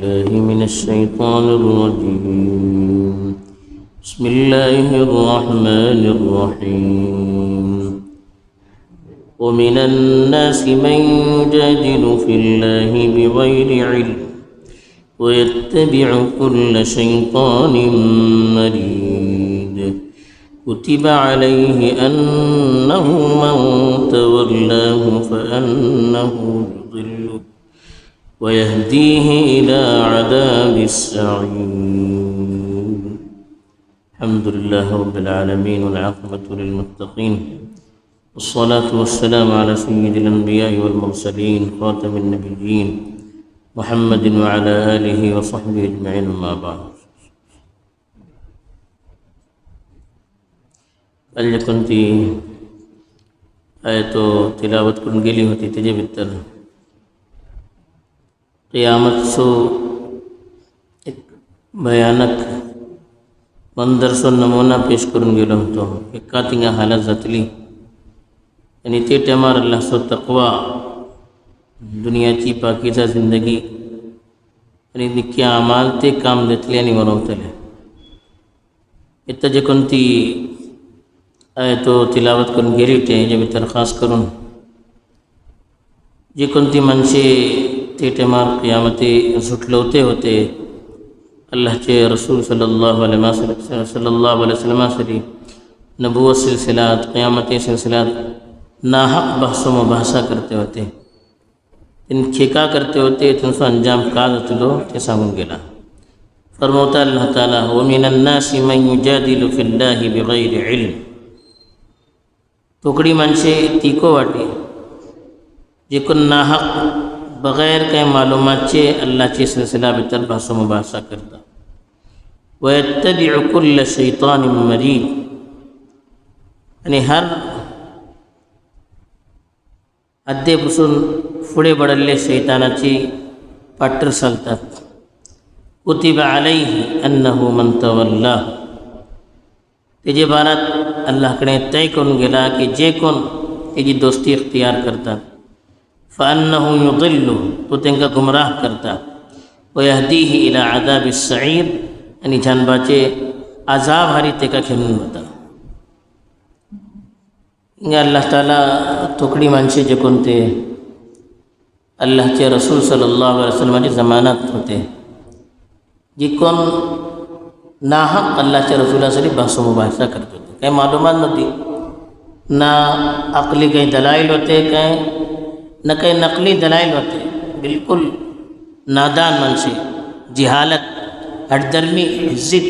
الله من الشيطان الرجيم. بسم الله الرحمن الرحيم. ومن الناس من يجادل في الله بغير علم ويتبع كل شيطان مريد. كتب عليه أنه من تولاه فأنه يضله ويهديه إلى عذاب السعير. الحمد لله رب العالمين والعاقبة للمتقين والصلاة والسلام على سيد الأنبياء والمرسلين خاتم النبيين محمد وعلى آله وصحبه أجمعين. أما بعد. कल कोणती आयत तिलावत करून गेली होती त्याच्या भितर क़ियामतचो एक भयानक मंदरचो नमुना पेश करून गेलो होतो. एका थिंगा हालत जातली आणि ते टायमार अल्लाहचो तकवा, दुनियाची पाकीजा जिंदगी आणि निक्या अमाल ते काम देतले आणि वरवतले. इथं जे कोणती आयतो तिलावत करून गेली होती हेजे भितर खास करून जी कोणती माणसे ते टायमार क़ियामती सुटलवते होते अल्लाहचे रसूल सल्लल्लाहु अलैहि वसल्लम सरी नबूवत सिलसिलात क़ियामती सिलसिलात नाहक बहसो मुबाहसा करते होते, तीन खेका करते होते, तिनसो अंजाम का जातलो ते सांगून गेला. फरमावता अल्लाह ताला व मिनन नासी मन युजादिलु फिल्लाहि बिगैरि इल्म. तोकड़ी माणसे तीको वाटे जे कोण नाहक बगैर काही मालूमाचे अल्लाहचे सिलसिला भितर बहसो मुबाहसा करता. वयत्तबिउ कुल्ल शैतानिन मरीद. आणि हर अद्देपासून पुढे बडल्ले शैतानाची पाटर चालतात. कुतिबा अलैहि अन्नहु मन तवल्ला. तेजे बारात अल्लाहकडे तय करून गेला की जे कोण तेजी दोस्ती इख्तियार करतात फअन्नहु युदिल्लु, तो तेंका गुमराह करता. व यहदीही इला अजाबिस सईर, आणि जानबाचे अजाब हारी तेका घेऊन वता. अल्लाह ताला तोकडी माणसे जे कोणते अल्लाहचे रसूल सल्लल्लाहु अलैहि वसल्लमाचे जमानात होते, जी कोण नाहक अल्लाहच्या रसूलासाठी बहसो मुबाहसा करत होते. काही मालूमात नव्हती, ना अकली काही दलाईल होते, काय न काही नकली दलाईल होते. बिलकुल नादान माणसे, जिहालत, हटदर्मी, हिज्जित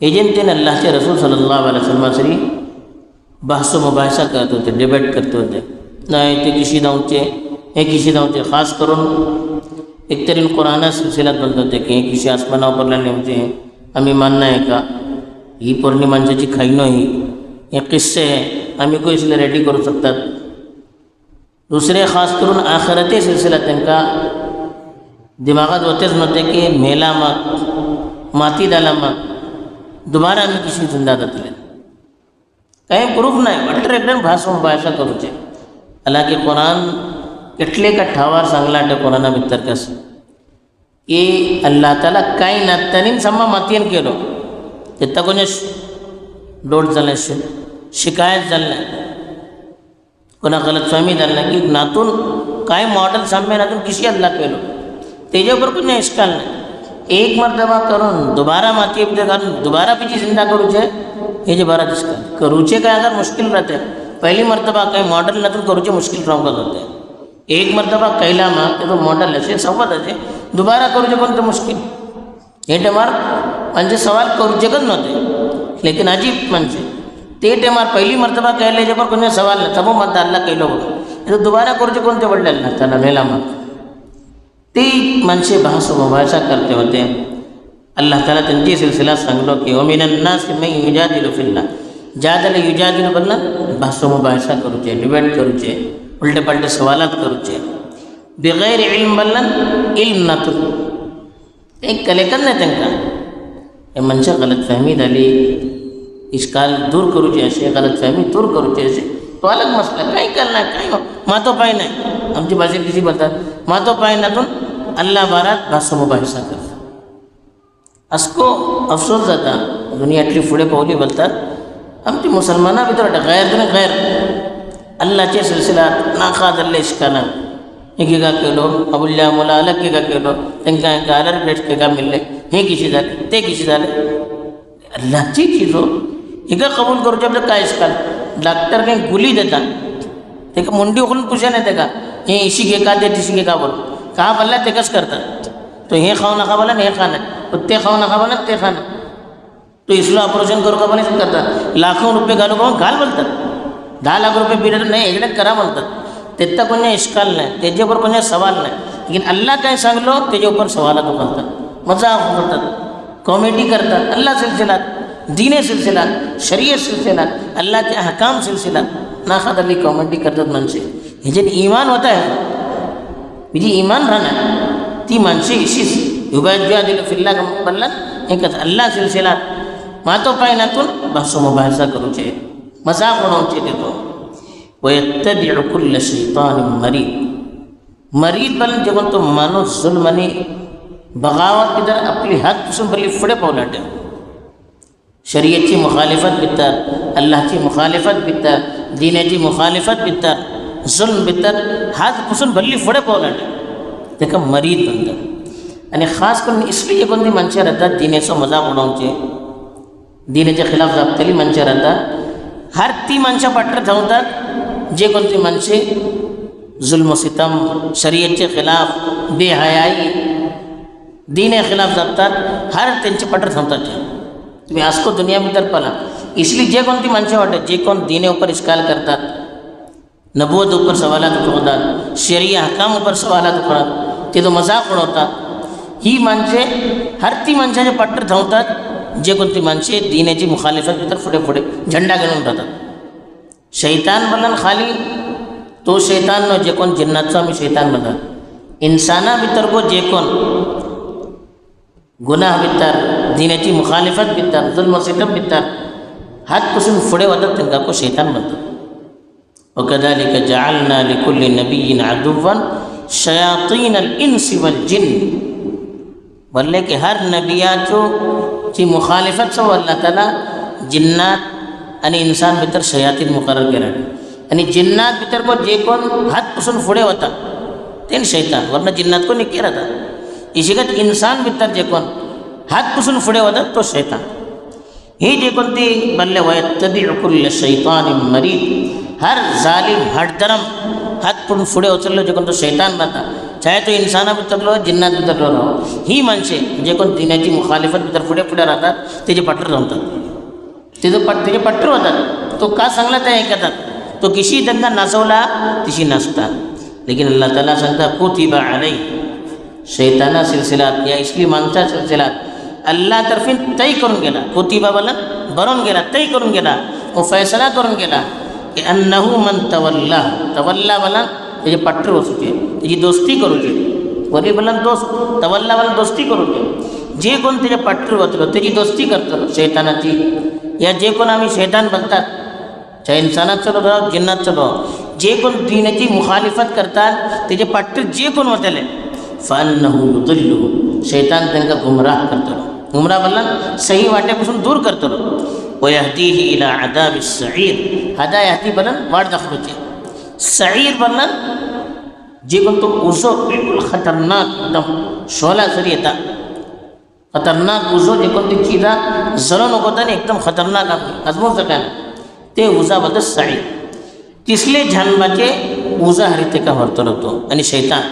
एजन तेन अल्लाहचे रसूल सल्लल्लाहु अलैहि वसल्लमासाठी बहसो मुबाहसा करत होते, डिबेट करते होते. नाही ते किशी दावचे, हे किशी दावचे. खास करून एक तरीन कुराना सिलसिलात बोलत होते की हे किशी आसमानावर पडलेले होते, आम्ही मानना आहे का? ही पूर्ण माणसाची खाई नाही, हे किस्से आहे, आम्ही को इसलिए रेडी करू शकतात. दुसरे खास करून आखिरते सिलसिला त्यांना दिमागात होतेच नव्हते की मेला मग, माती झाला मग, दुबारा आम्ही किशी जिंदा जातले. काही प्रूफ नाही, वाटर एकदम भाषा मुबाहसा करूचे. हालांकि कुरान કેટલે का ઠાવાર सांगलाटे कुराना भितर कसं की अल्लाह ताला काही नात्याने सम्मा मातीयन केलो ते कोणी डोट झाले, शिकायत झाले, कोणा गलतफहमी झाली की नातून काय मॉडल साम्य नातून किसी अल्लाह केलो तेजावर कोणी इश्काल नाही. एक मर्तबा करून दोबारा माती घालून दोबारा पिची जिंदा करूचे हे जे बारा इश्काल करूचे काय अगर मुश्किल रहते. पहली मर्तबा काही मॉडल नातून करूचे मुश्किल राहत होते. एक मर्तबा कैला मग ते तो मॉडल असे संवाद असे दुबारा करूचे कोणते मुश्किल. हे टेमार म्हणजे सवाल करूचे कच नव्हते, लेकिन अजीब म्हणजे ते टेमार पहिली मर्तबा कैले जेव्हा कोणी सवाल नाही तब मत अल्लाह कैलो बघा हे दुबारा करूचे कोणते वडले अल्लाह त्याला मेला मग ते माणसे बहस मुबाहसा करते होते. अल्लाह ताला त्यांची सिलसिला सांगलो की वमिनन नास मन युजादिलु फिल्लाह. जादल युजादिलु बनला बहस मुबाहसा करूचे, डिबेट करूचे, उलटे पलटे सवालात करूचे. बिगैर इल्म बनलन, इल्म नातून एक कलेकन नाही त्यांना हे मनशा गलतफहमी झाली, इश्काल दूर करूचे असे, गलतफहमी दूर करूचे असे तो अलग मसला. काही करणार काही मातो पाय नाही, आमची भाषेत किसी बोलतात मातो पाय नातून अल्लाह बारात भासो मुबाहिसा करता. असको अफसोस जाता दुनियातली फुडें पावली बोलतात आमची मुसलमाना भितर गैर तरी गैर अल्लाहचे सिलसिलात नाका जाल्ले इश्कानात एकेका केलो अबुल्ल्या मुला अलग केका केलो तांकां हांकां अलग रेट केका मिळ्ळे हे किशी जाले ते किशी जाले अल्लाहची चिजो हिका कबूल करचे आपलं काय इश्काल डॉक्टर काही गुली देता तेका मुंडी उखलून पुशा नाही तेका हे इशी घे का ते तिशी घे का बोल का बोलला ते कस करतात तो हे खाऊ नका बोला हे खाणं तो ते खाऊ नका बोला ते खाणं तो इसलं ऑपरेशन करू का पण करतात लाखो रुपये घालू का घाल बोलतात 10 लाख रुपये बिल नाही एकड्यात करा बोलतात तेत्ता कोणी इश्काल नाही त्याच्यावर कोणी सवाल नाही लेकिन अल्लाह काय सांगलो त्याच्यावर सवाला तो करतात मजाक करतात कॉमेडी करतात अल्लाह सिलसिलात दीने सिलसिलात शरीयत सिलसिलात अल्लाह के अहकाम सिलसिलात नाखादली कॉमेडी करतात माणसे हे जे ईमान होत आहे म्हणजे ईमान राहणार ती माणसे इशीच युगाजुआदिल फिल्ला बल्ला एकच अल्लाह सिलसिलात मातो पायनातून भासो मुबाहिसा करूचे मजाक उडवचे देतो वयत्तबिउ कुल्ल शैतान मरीद बलन जेवण तो माणूस जुल्मनी बगावत भितर आपली हात पुसून भरली फुडे पावलाटे शरीयतची मुखालिफत भितर अल्लाहची मुखालिफत भितर दिनाची मुखालिफत भितर जुल्म भितर हात पुसून भरली फुडे पावलाटे तेका मरीद म्हणतात आणि खास करून इसलिए कोणती मनशां राहतात दिनेचो मजाक उडोवचे दिनेच्या खिलाफ जापतली मनशां राहतात हर ती मनशां पाठर धांवतात जे कोणती मनशे जुल्म सितम शरीयतचे खिलाफ बेहयाई दीने खिलाफ जापतात हर त्यांचे पाठर धांवतात तुम्ही आसको दुनिया भितर पाला इसलिए जे कोणती मनशां वाटत जे कोण दीने ऊपर इश्काल करतात नबूवत ऊपर सवालात उठवतात शरिया हकाम ऊपर सवालात उठवतात ते तो मजाक उडवतात ही माणसे हर ती मनशाचे पाठर धांवतात जे कोणती माणसे दीनेची मुखालिफत भितर फुडे फुडे झंडा घेऊन राहतात शैतान बोलन खाली तो शैतान नो जे कोण जिन्नाचो आमी शैतान म्हणतात इन्साना भितर को जे कोण गुन्हा भितर दीनेची मुखालिफत भितर जुल्म सितम भितर हात पुसून फुडे वतात तांकां को शैतान म्हणतात वकदालिक जअलना लिकुल्ली नबिय्यिन अदुव्वन शयातीन अल-इंस वल-जिन्न बोलले की हर नबियाचो ची मुखालिफत सो अल्लाह ताला जिन्नात आणि इन्सान भितर शयातीन मुकर्रर केला आणि जिन्नात भितर को जे कोण हात पुसून फुडे वता तेन शैतान वरना जिन्नात को निके राहता इशिगत इन्सान भितर जे कोण हात पुसून फुडे वतात तो शैतान ही जे कोणती बोलले वयत्तबिउ कुल्ल शैतानिन मरीद हर जालिम हटधर्म हात पुसून फुडे उचललो जे कोण तो शैतान राहता चाहे तो इंसाना भितरलो जिन्नात भितरलो राहो ही माणसे जे कोण दिनाची मुखालिफत भितर फुडे फुडे राहतात तेजे पाठर रावतात तेजे पाठर होतात तो का सांगला ते ऐकतात तो किशी त्यांना नाचवला तिशी नाचतात लेकिन अल्लाह ताला सांगता कुतिबा अलैहि शैताना सिलसिलात या इसली माणसा सिलसिलात अल्लाह तर्फीन तय करून गेला कुतिबा बोला बरोवन गेला तय करून गेला वो फैसला करून गेला की अन्नहु मन तवल्ला तवल्ला बोला तेजे पाठर वचूचे तेजी दोस्ती करूचे वरी बोला दोस्त तवल्ला बोला दोस्ती करूचे जे कोण तेजे पाठर वतलो तेजी दोस्ती करतलो शैतानाची या जे कोण आम्ही शैतान बनतात चाहे इंसानात चलो राहो जिन्नात चलो जे कोण दीनाची मुखालिफत करतात तेजे पाठर जे कोण वतले फअन्नहु युदिल्लुहु शैतान तांकां गुमराह करतलो गुमराह बोला सही वाट्यापासून दूर करतलो वयहदीहि इला अदाबिस सईर हदायती बोला वाट दाखवचे सईर बोला जे कोण तो उजो बिल्कुल खतरनाक एकदम शोला सरी येता खतरनाक उजो जे कोण ती चिजा जळोन वगोतानी एकदम खतरनाक आजमोच जाता ते उजा बोलतात सईर तिसले झानबाचे उजा हरी तेका व्हरतलो तो आणि शैतान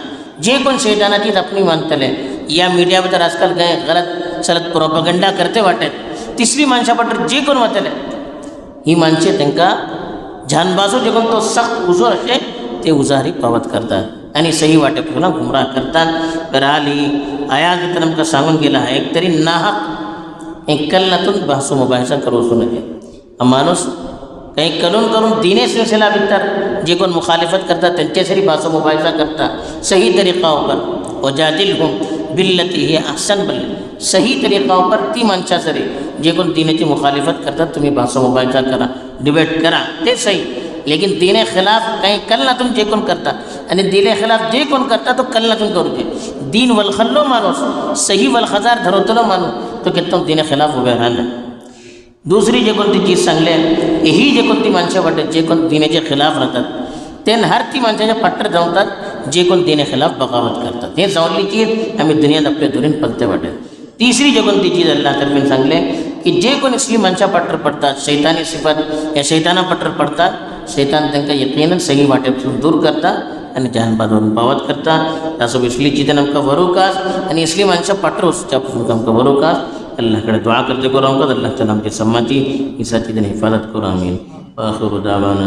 जे कोण शैतानाचीच आपली मानतले या मीडिया भितर आजकाल काय गलत सलत प्रोपगंडा करते वाटत तिसरी माणसा पटर जे कोण वतले ही माणसे तांकां झानबाजो जे कोण तो सख्त उजो असे ते उजारी पावत करतात आणि सही वाटेपासून गुमराह करतात बरहाली आया भितर आमकां सांगून गेला एक तरी नाहक एक कलनातून भासो मुबाहिसा करूचो नये माणूस काही करून दिने सिलसिला भितर जे कोण मुखालिफत करतात त्यांचे सरी भासो मुबाहिसा करतात सही तरीका ऊपर वजादिलहुम बिल्लती ही अहसन बल्ले सही तरीका ऊपर ती माणसा सरी जे कोण दीनाची मुखालिफत करतात तुम्ही भासो मुबाहिसा करा डिबेट करा ते सही लेकिन दीने खिलाफ काही कलनातून जे कोण करतात आणि दिने खिलाफ जे कोण करता तो कल नकून करू दे दीन वलखल्लो माणूस सही वलखजार धरवतलो माणूस तो कितम दिने खिलाफ उभे राहिला दुसरी जे कोणती चीज सांगले ही जे कोणती माणसं वाटत जे कोण दिनेच्या खिलाफ राहतात ते हर ती माणसाच्या पट्टर जमतात जे कोण दिने खिलाफ बगावत करतात हे जावली चीज आम्ही दुनियात आपल्या दुरीन पलते वाटत तीसरी जे कोणती चीज अल्लाह तर्फे सांगले की जे कोण इसली माणसा पट्टर पडतात शैतानी सिफत या शैताना पट्टर पडतात शैतान त्यांना यकीनन सही वाटेपासून दूर करतात आणि जहानबादवरून पावत करतात त्यासोबत इसली चीजन आमका वरोकास आणि इसली माणसं पट्टर उसच्यापासून आमका वरोकास अल्लाहकडे दुआ करते करू आमका अल्लाह ताला आमची सम्मती इसा चीजन हिफाजत करू आमीन आखिर दावाना